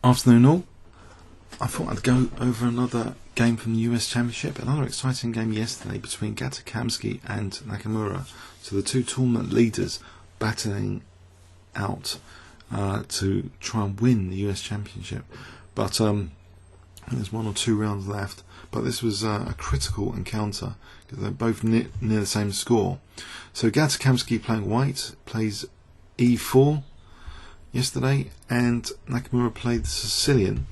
Afternoon all. I thought I'd go over another game from the US Championship. Another exciting game yesterday between Gata Kamsky and Nakamura. So the two tournament leaders battling out to try and win the US Championship. But there's 1 or 2 rounds left. But this was a critical encounter because they're both near the same score. So Gata Kamsky playing white plays E4 yesterday, and Nakamura played the Sicilian,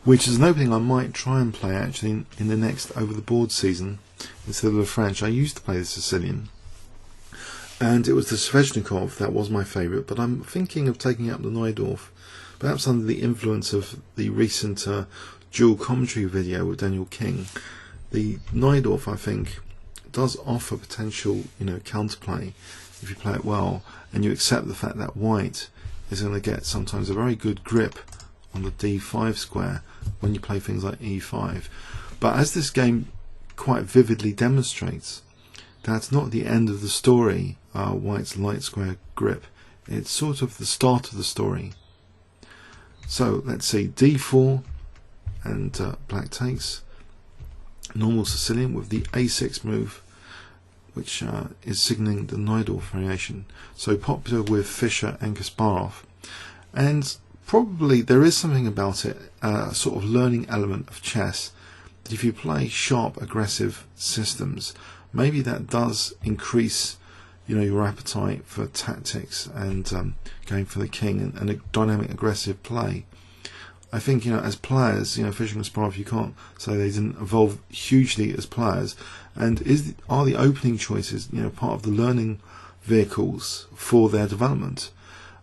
which is an opening I might try and play actually in the next over the board season instead of the French. I used to play the Sicilian, and it was the Sveshnikov that was my favourite, but I'm thinking of taking up the Najdorf, perhaps under the influence of the recent dual commentary video with Daniel King. The Najdorf, I think, does offer potential, counterplay if you play it well, and you accept the fact that white is going to get sometimes a very good grip on the D5 square when you play things like E5. But as this game quite vividly demonstrates, that's not the end of the story, white's light square grip. It's sort of the start of the story. So let's see, D4, and black takes. Normal Sicilian with the A6 move, which is signalling the Najdorf variation. So popular with Fischer and Kasparov. And probably there is something about it, a sort of learning element of chess, that if you play sharp, aggressive systems, maybe that does increase your appetite for tactics and going for the king and a dynamic, aggressive play. I think, as players, Fischer and Kasparov, you can't say they didn't evolve hugely as players. And are the opening choices, part of the learning vehicles for their development?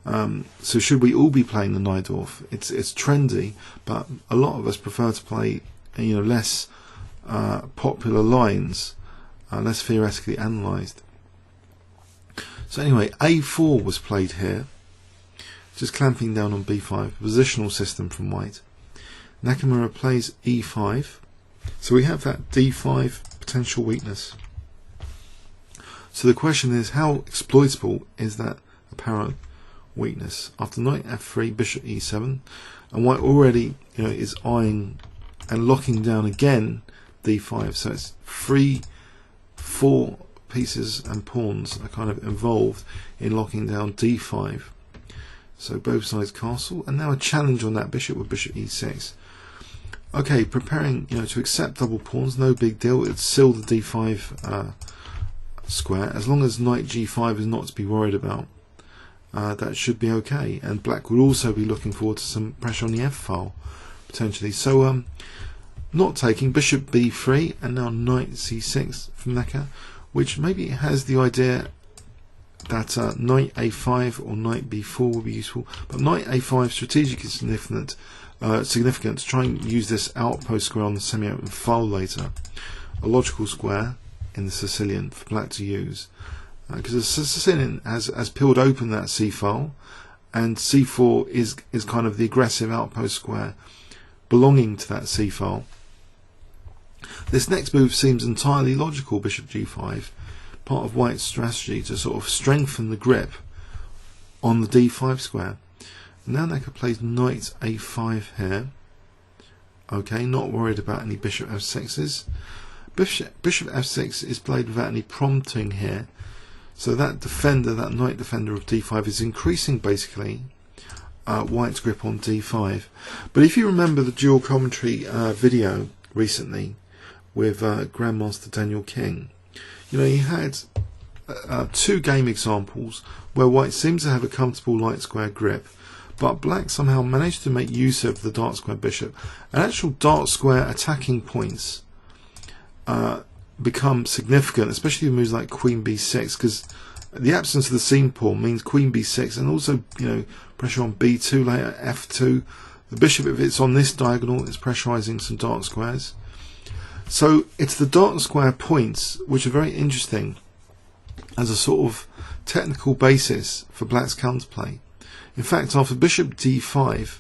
So should we all be playing the Najdorf? It's trendy, but a lot of us prefer to play, less popular lines, less theoretically analysed. So anyway, A4 was played here. Just clamping down on B5, positional system from white. Nakamura plays E5, so we have that D5 potential weakness. So the question is, how exploitable is that apparent weakness? After knight F3, bishop E7, and white already is eyeing and locking down again D5, so it's 4 pieces and pawns are kind of involved in locking down D5. So both sides castle, and now a challenge on that bishop with bishop E6. Okay, preparing to accept double pawns, no big deal. It's still the D5 square, as long as knight G5 is not to be worried about. That should be okay, and black would also be looking forward to some pressure on the F file potentially. So not taking bishop B3 and now knight C6 from Naka, which maybe has the idea that knight A5 or knight B4 will be useful, but knight A5 strategically significant to try and use this outpost square on the semi-open file later. A logical square in the Sicilian for black to use, because the Sicilian has peeled open that C file, and C4 is kind of the aggressive outpost square belonging to that C file. This next move seems entirely logical, bishop G5, part of white's strategy to sort of strengthen the grip on the D5 square. Now Naka plays knight A5 here. Okay, not worried about any bishop F6s. Bishop F6 is played without any prompting here. So that defender, that knight defender of D5 is increasing basically white's grip on D5. But if you remember the dual commentary video recently with Grandmaster Daniel King, he had 2 game examples where white seems to have a comfortable light square grip, but black somehow managed to make use of the dark square bishop, and actual dark square attacking points become significant, especially with moves like Queen B6, because the absence of the seam pawn means Queen B6, and also pressure on B2 later, F2. The bishop, if it's on this diagonal, is pressurizing some dark squares. So it's the dark square points which are very interesting as a sort of technical basis for black's counterplay. In fact, after bishop D5,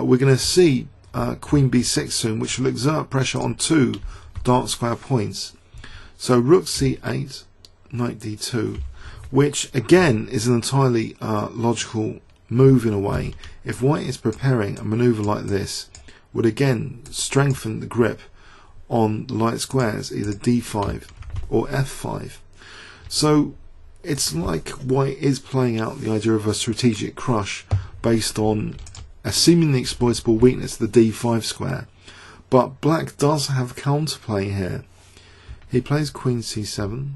we're going to see Queen B6 soon, which will exert pressure on 2 dark square points. So rook C8, knight D2, which again is an entirely logical move in a way, if white is preparing a maneuver like this, would again strengthen the grip on the light squares, either d5 or f5. So it's like white is playing out the idea of a strategic crush based on a seemingly exploitable weakness, the d5 square. But black does have counterplay here. He plays queen c7.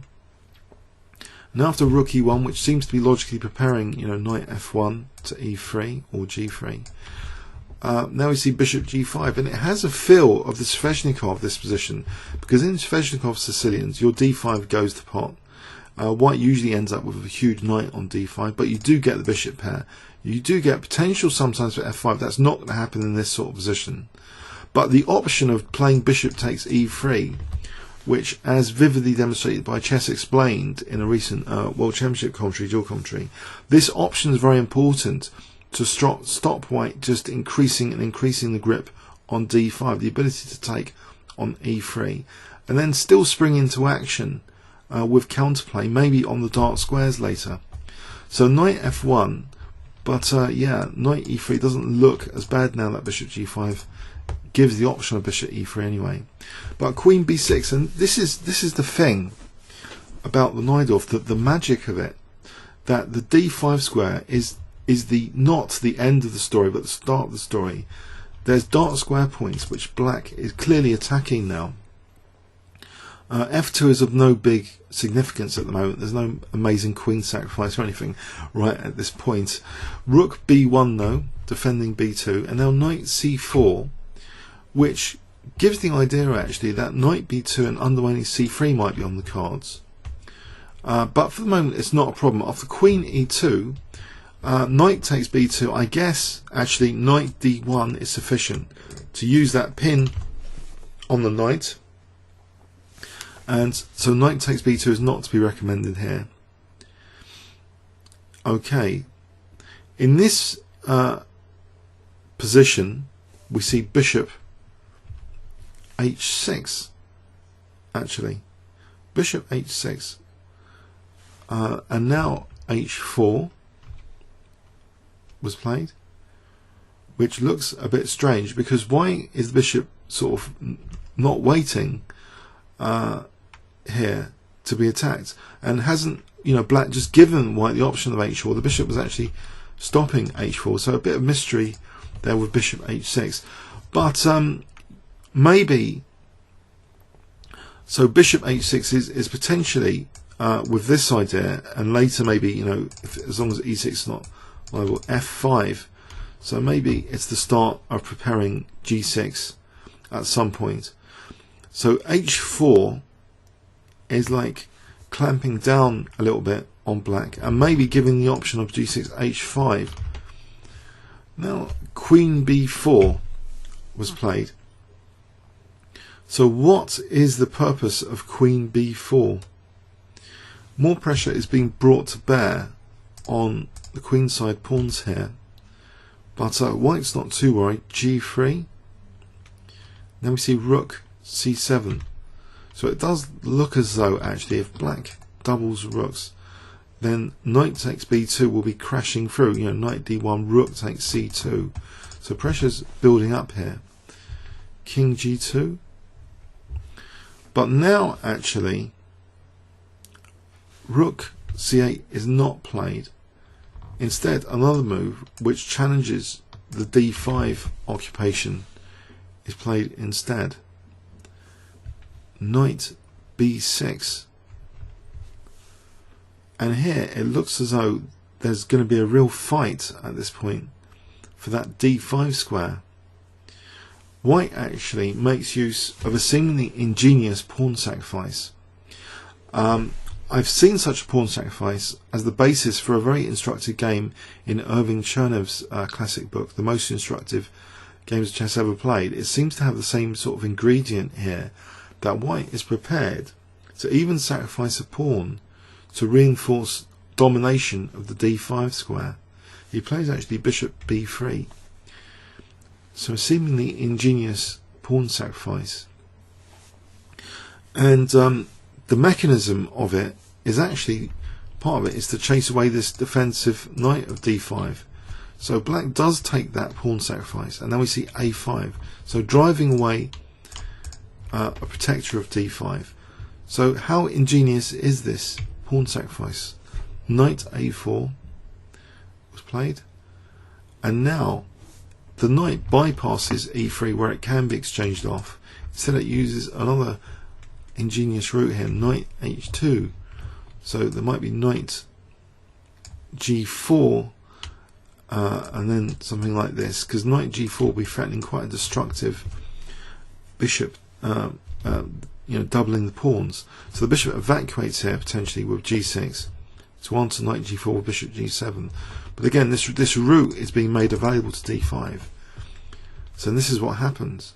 Now after rook e1, which seems to be logically preparing, knight f1 to e3 or g3. Now we see bishop g5, and it has a feel of the Sveshnikov, this position, because in Sveshnikov Sicilians, your d5 goes to pot. White usually ends up with a huge knight on d5, but you do get the bishop pair. You do get potential sometimes for f5. That's not going to happen in this sort of position. But the option of playing bishop takes e3, which, as vividly demonstrated by Chess Explained in a recent World Championship commentary, dual commentary, this option is very important to stop white just increasing the grip on d5, the ability to take on e3, and then still spring into action with counterplay, maybe on the dark squares later. So knight f1, but knight e3 doesn't look as bad now that bishop g5 gives the option of bishop e3 anyway. But queen b6, and this is the thing about the Najdorf, that the magic of it, that the d5 square is not the end of the story, but the start of the story. There's dark square points which black is clearly attacking now. f2 is of no big significance at the moment. There's no amazing queen sacrifice or anything right at this point. Rook b1 though, defending b2, and now knight c4, which gives the idea actually that knight b2 and undermining c3 might be on the cards. But for the moment it's not a problem. After queen e2, knight takes b2, I guess actually knight d1 is sufficient to use that pin on the knight, and so knight takes b2 is not to be recommended here. Okay, in this position we see bishop h6, actually bishop h6, and now h4 was played, which looks a bit strange because why is the bishop sort of not waiting here to be attacked, and hasn't black just given white the option of h4? The bishop was actually stopping h4, so a bit of mystery there with bishop h6. But maybe so bishop h6 is potentially with this idea, and later maybe as long as e6 is not liable, f5, so maybe it's the start of preparing g6 at some point. So h4 is like clamping down a little bit on black and maybe giving the option of g6 h5. Now queen b4 was played. So what is the purpose of queen b4? More pressure is being brought to bear on the queenside pawns here, but white's not too worried. g3. Then we see rook c7. So it does look as though actually if black doubles rooks, then knight takes b2 will be crashing through. Knight d1, rook takes c2. So pressure's building up here. King g2. But now actually rook c8 is not played. Instead, another move which challenges the d5 occupation is played instead. Knight b6. And here it looks as though there's going to be a real fight at this point for that d5 square. White actually makes use of a seemingly ingenious pawn sacrifice. I've seen such a pawn sacrifice as the basis for a very instructive game in Irving Chernev's classic book, The Most Instructive Games of Chess Ever Played. It seems to have the same sort of ingredient here, that white is prepared to even sacrifice a pawn to reinforce domination of the d5 square. He plays actually bishop b3. So a seemingly ingenious pawn sacrifice. And the mechanism of it is actually, part of it is to chase away this defensive knight of d5. So black does take that pawn sacrifice, and now we see a5. So driving away a protector of d5. So how ingenious is this pawn sacrifice? Knight a4 was played, and now the knight bypasses e3 where it can be exchanged off. Instead it uses another ingenious route here, knight h2. So there might be knight g4 and then something like this, because knight g4 will be threatening quite a destructive bishop, doubling the pawns. So the bishop evacuates here potentially with g6 to answer knight g4 with bishop g7. But again, this route is being made available to d5. So this is what happens.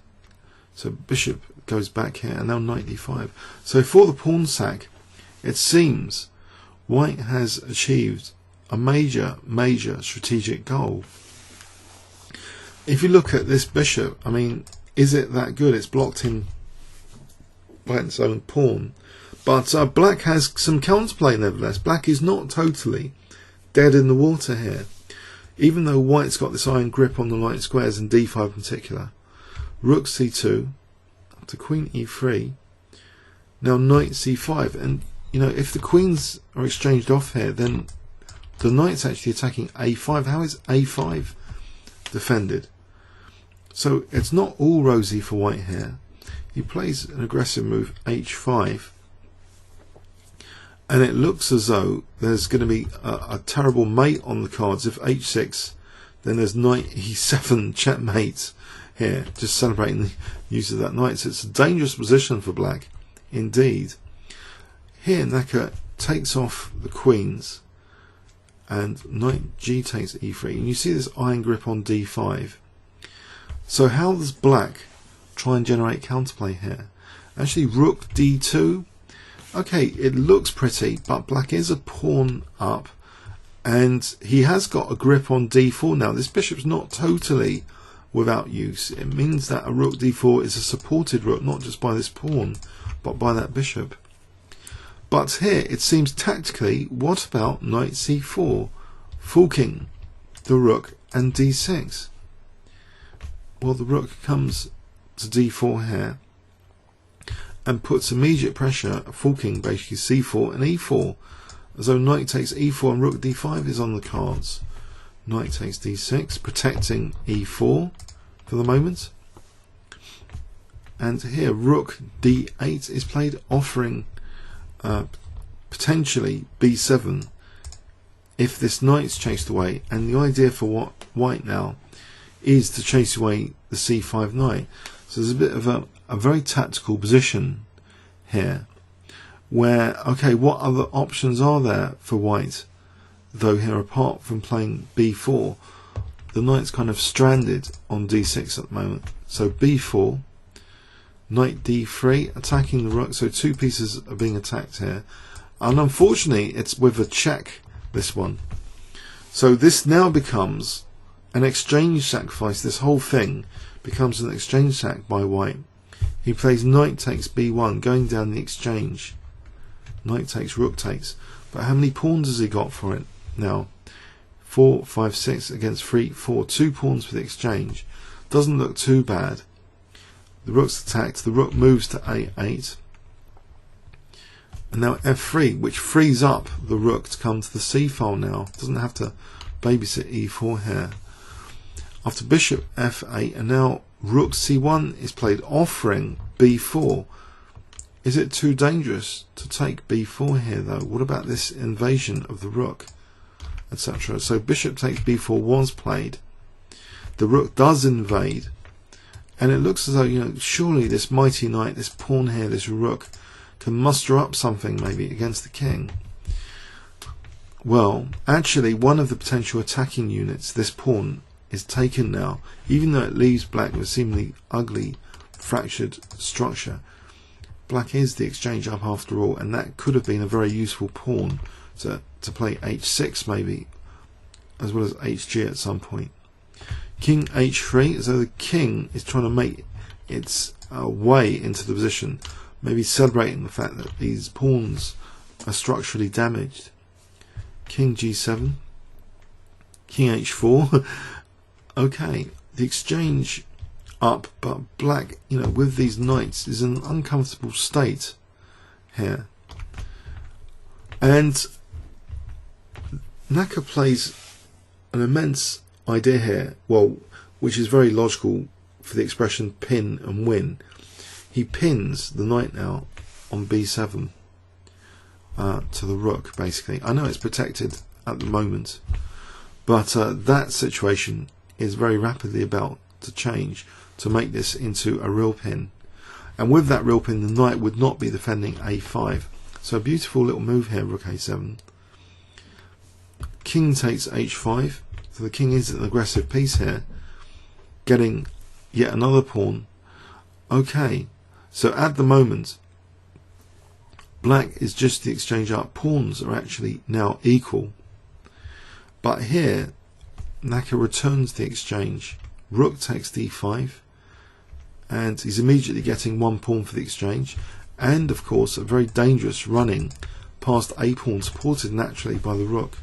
So bishop goes back here, and now knight d5. So for the pawn sack, it seems white has achieved a major strategic goal. If you look at this bishop, I mean, is it that good? It's blocked in by its own pawn. But black has some counterplay nevertheless. Black is not totally dead in the water here. Even though white's got this iron grip on the light squares and d5 in particular. Rook c2 to queen e3. Now knight c5. And, if the queens are exchanged off here, then the knight's actually attacking a5. How is a5 defended? So it's not all rosy for white here. He plays an aggressive move, h5. And it looks as though there's going to be a terrible mate on the cards. If h6, then there's knight e7 checkmate here, just celebrating the use of that knight. So it's a dangerous position for black, indeed. Here Naka takes off the queens, and knight g takes e3. And you see this iron grip on d5. So how does black try and generate counterplay here? Actually, rook d2. Okay, it looks pretty, but black is a pawn up, and he has got a grip on d4 now. This bishop's not totally without use. It means that a rook d4 is a supported rook, not just by this pawn, but by that bishop. But here, it seems tactically, what about knight c4, forking the rook and d6? Well, the rook comes to d4 here, and puts immediate pressure, forking basically c4 and e4, as though knight takes e4 and rook d5 is on the cards. Knight takes d6, protecting e4 for the moment. And here rook d8 is played, offering potentially b7 if this knight's chased away. And the idea for white now is to chase away the c5 knight. So there's a bit of a very tactical position here where, okay, what other options are there for white? Though here, apart from playing b4, the knight's kind of stranded on d6 at the moment. So b4, knight d3, attacking the rook. So two pieces are being attacked here. And unfortunately, it's with a check, this one. So this now becomes an exchange sacrifice. This whole thing becomes an exchange sack by white. He plays knight takes b1, going down the exchange. Knight takes, rook takes. But how many pawns has he got for it now? 4, 5, 6 against 3, 4. 2 pawns for the exchange. Doesn't look too bad. The rook's attacked. The rook moves to a8. And now f3, which frees up the rook to come to the c file now. Doesn't have to babysit e4 here. After bishop f8, and now rook c1 is played, offering b4. Is it too dangerous to take b4 here though? What about this invasion of the rook, etc.? So bishop takes b4 was played. The rook does invade, and it looks as though, surely this mighty knight, this pawn here, this rook, can muster up something maybe against the king. Well, actually, one of the potential attacking units, this pawn, is taken now, even though it leaves black with a seemingly ugly, fractured structure. Black is the exchange up after all, and that could have been a very useful pawn to play h6 maybe, as well as hg at some point. King h3, as though the king is trying to make its way into the position, maybe celebrating the fact that these pawns are structurally damaged. King g7, Kh4. Okay, the exchange up, but black, with these knights is in an uncomfortable state here. And Naka plays an immense idea here, well, which is very logical for the expression pin and win. He pins the knight now on b7 to the rook, basically. I know it's protected at the moment, but that situation is very rapidly about to change to make this into a real pin. And with that real pin, the knight would not be defending a5. So a beautiful little move here, rook a7. King takes h5. So the king is an aggressive piece here, getting yet another pawn. Okay, so at the moment, black is just the exchange up. Pawns are actually now equal. But here, Naka returns the exchange. Rook takes d5, and he's immediately getting one pawn for the exchange. And of course, a very dangerous running past a pawn, supported naturally by the rook.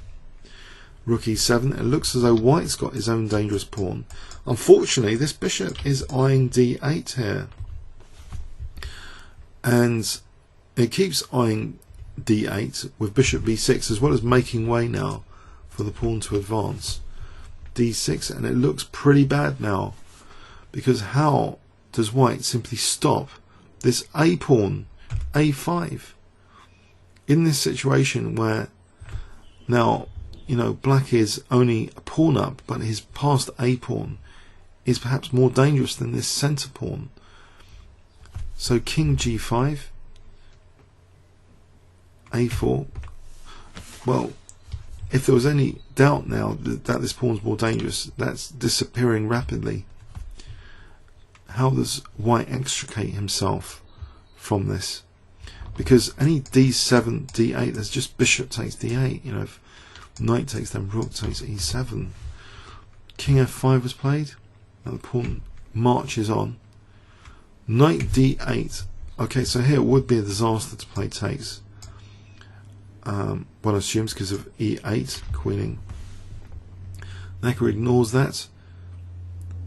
Rook e7. It looks as though white's got his own dangerous pawn. Unfortunately, this bishop is eyeing d8 here, and it keeps eyeing d8 with bishop b6, as well as making way now for the pawn to advance. d6, and it looks pretty bad now, because how does white simply stop this a pawn, a5, in this situation where now, black is only a pawn up, but his passed a pawn is perhaps more dangerous than this center pawn. So king g5, a4. Well, if there was any doubt now that this pawn's more dangerous, that's disappearing rapidly. How does white extricate himself from this? Because any d7, d8, there's just bishop takes d8. If knight takes, then rook takes e7. King f5 was played, and the pawn marches on. Knight d8. Okay, so here it would be a disaster to play takes. One assumes because of e8, queening. Naka ignores that.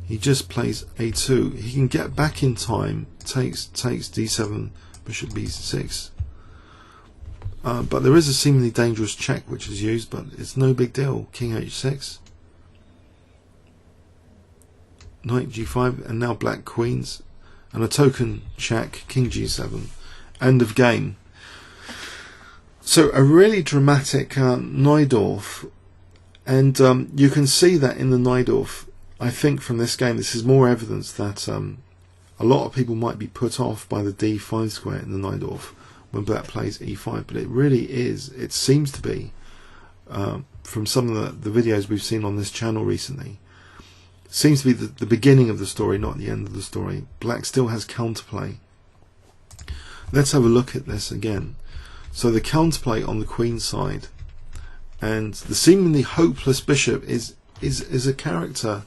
He just plays a2. He can get back in time. Takes d7, bishop b6. But there is a seemingly dangerous check which is used, but it's no big deal. King h6. Knight g5, and now black queens. And a token check, king g7. End of game. So a really dramatic Najdorf, and you can see that in the Najdorf. I think from this game, this is more evidence that a lot of people might be put off by the d5 square in the Najdorf when black plays e5, but it really is. It seems to be, from some of the videos we've seen on this channel recently, seems to be the beginning of the story, not the end of the story. Black still has counterplay. Let's have a look at this again. So the counterplay on the queen side, and the seemingly hopeless bishop is a character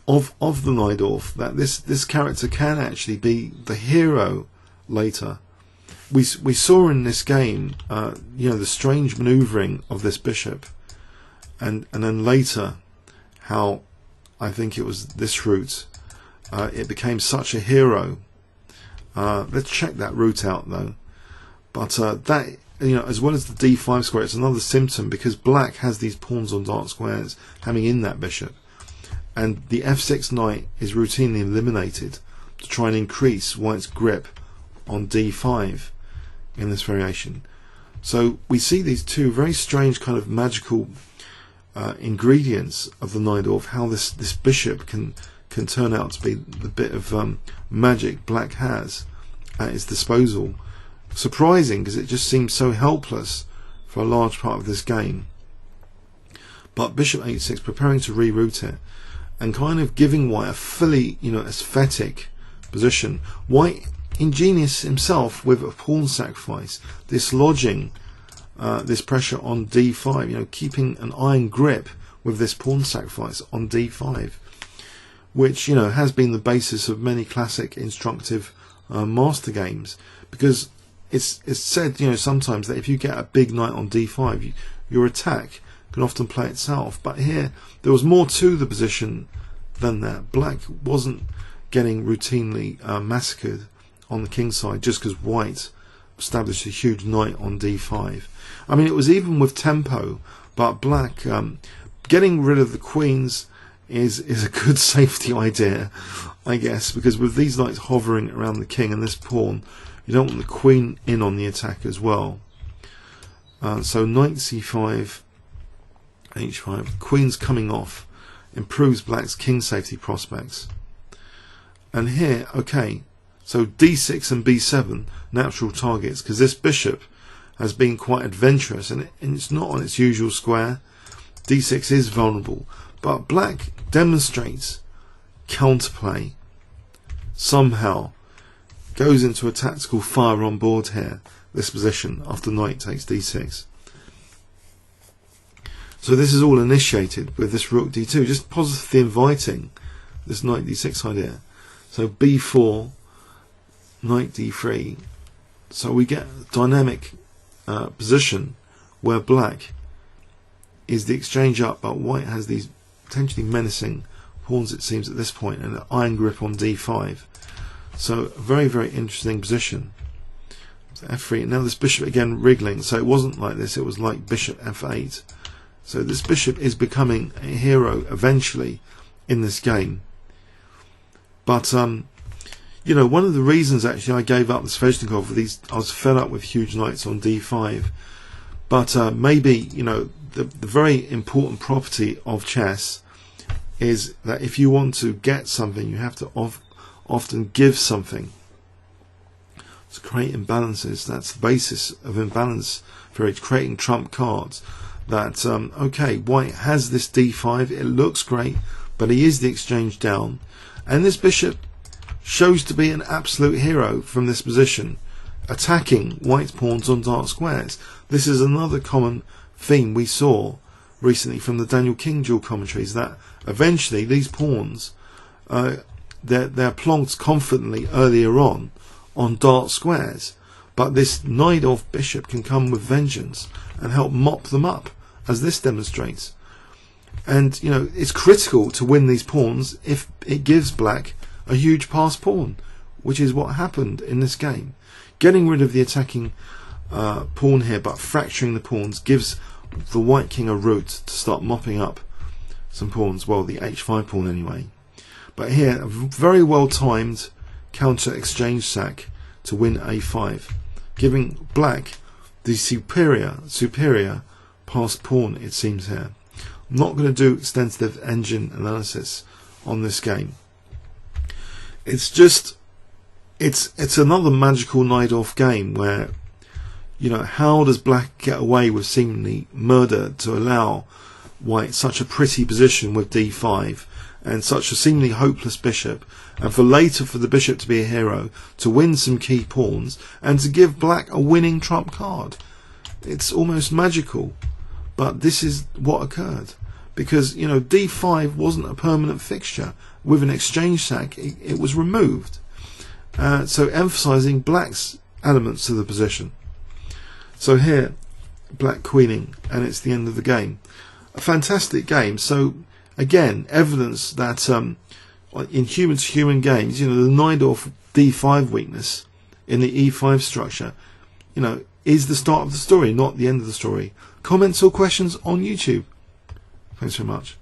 of the Najdorf, that this character can actually be the hero later. We saw in this game, the strange manoeuvring of this bishop, and then later how I think it was this route it became such a hero. Let's check that route out though. But that, as well as the d5 square, it's another symptom, because black has these pawns on dark squares having in that bishop, and the f6 knight is routinely eliminated to try and increase white's grip on d5 in this variation. So we see these two very strange kind of magical ingredients of the Najdorf, how this bishop can turn out to be the bit of magic black has at its disposal. Surprising, because it just seems so helpless for a large part of this game. But bishop h6, preparing to reroute it, and kind of giving white a fully, aesthetic position. White ingenious himself with a pawn sacrifice, dislodging this pressure on d5, keeping an iron grip with this pawn sacrifice on d5, which has been the basis of many classic instructive master games, because it's said sometimes that if you get a big knight on d5, your attack can often play itself. But here there was more to the position than that. Black wasn't getting routinely massacred on the king side just because white established a huge knight on d5. I mean, it was even with tempo, but black getting rid of the queens is a good safety idea, I guess, because with these knights hovering around the king and this pawn, you don't want the queen in on the attack as well. So knight c5, h5, queen's coming off, improves black's king safety prospects. And here, okay, so d6 and b7, natural targets, because this bishop has been quite adventurous, and it's not on its usual square. d6 is vulnerable, but black demonstrates counterplay somehow, goes into a tactical fire on board here, this position, after knight takes d6. So this is all initiated with this rook d2, just positively inviting this knight d6 idea. So b4, knight d3. So we get a dynamic position where black is the exchange up, but white has these potentially menacing pawns, it seems, at this point, and an iron grip on d5. So a very, very interesting position. So f3. Now this bishop again wriggling. So it wasn't like this, it was like bishop f8. So this bishop is becoming a hero eventually in this game. But you know, one of the reasons actually I gave up the Sveshnikov with these, I was fed up with huge knights on d5. But maybe, you know, the very important property of chess is that if you want to get something, you have to often give something. To create imbalances, that's the basis of imbalance for creating trump cards. That okay, white has this d5, it looks great, but he is the exchange down, and this bishop shows to be an absolute hero from this position, attacking white's pawns on dark squares. This is another common theme we saw recently from the Daniel King dual commentaries, that eventually these pawns they're plonked confidently earlier on dark squares, but this Najdorf bishop can come with vengeance and help mop them up, as this demonstrates. And you know, it's critical to win these pawns if it gives black a huge passed pawn, which is what happened in this game. Getting rid of the attacking pawn here, but fracturing the pawns, gives the white king a route to start mopping up some pawns, well, the h5 pawn anyway. But here, a very well timed counter exchange sack to win a5, giving black the superior passed pawn, it seems here. I'm not going to do extensive engine analysis on this game. It's just, it's another magical Najdorf game where, you know, how does black get away with seemingly murder to allow white such a pretty position with d5 and such a seemingly hopeless bishop, and for later for the bishop to be a hero, to win some key pawns, and to give black a winning trump card. It's almost magical, but this is what occurred, because, you know, d5 wasn't a permanent fixture. With an exchange sack, it was removed, so emphasizing black's elements to the position. So here, black queening, and it's the end of the game. A fantastic game. So again, evidence that in human-to-human games, you know, the Najdorf d5 weakness in the e5 structure, you know, is the start of the story, not the end of the story. Comments or questions on YouTube. Thanks very much.